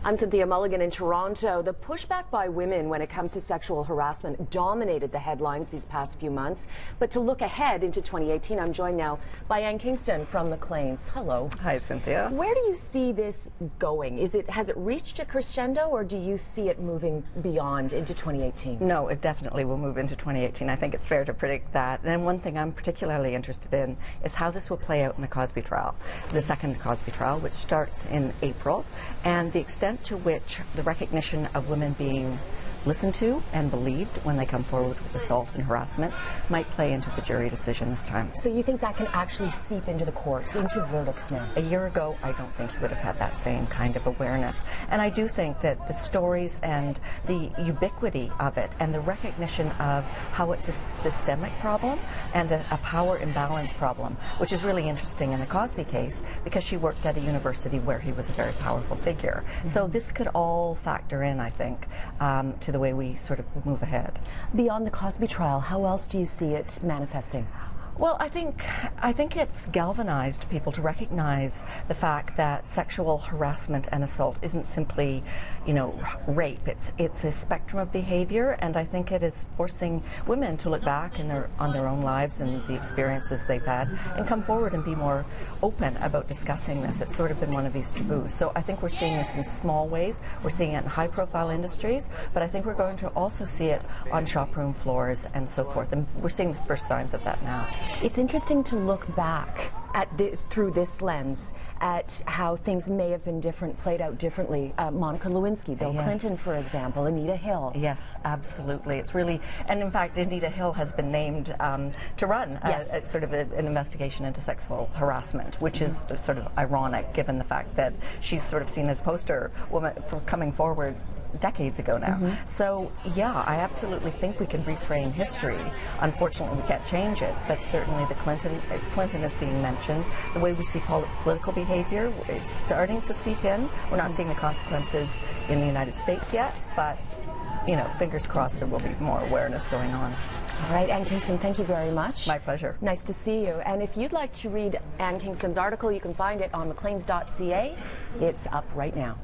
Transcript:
I'm Cynthia Mulligan in Toronto. The pushback by women when it comes to sexual harassment dominated the headlines these past few months. But to look ahead into 2018, I'm joined now by Anne Kingston from Maclean's. Hello. Hi, Cynthia. Where do you see this going? Has it reached a crescendo, or do you see it moving beyond into 2018? No, it definitely will move into 2018. I think it's fair to predict that. And one thing I'm particularly interested in is how this will play out in the Cosby trial, the second Cosby trial, which starts in April, and the extent to which the recognition of women being listened to and believed when they come forward with assault and harassment might play into the jury decision this time. So you think that can actually seep into the courts, into verdicts now? A year ago, I don't think you would have had that same kind of awareness. And I do think that the stories and the ubiquity of it and the recognition of how it's a systemic problem and a power imbalance problem, which is really interesting in the Cosby case because she worked at a university where he was a very powerful figure. So this could all factor in, I think, to the way we sort of move ahead. Beyond the Cosby trial, how else do you see it manifesting? Well, I think it's galvanized people to recognize the fact that sexual harassment and assault isn't simply, rape. It's a spectrum of behavior, and I think it is forcing women to look back on their own lives and the experiences they've had and come forward and be more open about discussing this. It's sort of been one of these taboos. So I think we're seeing this in small ways. We're seeing it in high-profile industries, but I think we're going to also see it on shop-room floors and so forth. And we're seeing the first signs of that now. It's interesting to look back at through this lens at how things may have been played out differently. Monica Lewinsky, Bill Clinton, for example, Anita Hill. Yes, absolutely. It's really, and in fact, Anita Hill has been named to run sort of an investigation into sexual harassment, which is sort of ironic given the fact that she's sort of seen as poster woman for coming forward decades ago now. So yeah, I absolutely think we can reframe history. Unfortunately, we can't change it, but certainly the Clinton is being mentioned. The way we see political behavior, it's starting to seep in. We're not seeing the consequences in the United States yet, but fingers crossed there will be more awareness going on. All right, Anne Kingston, thank you very much. My pleasure. Nice to see you. And if you'd like to read Anne Kingston's article, you can find it on macleans.ca. It's up right now.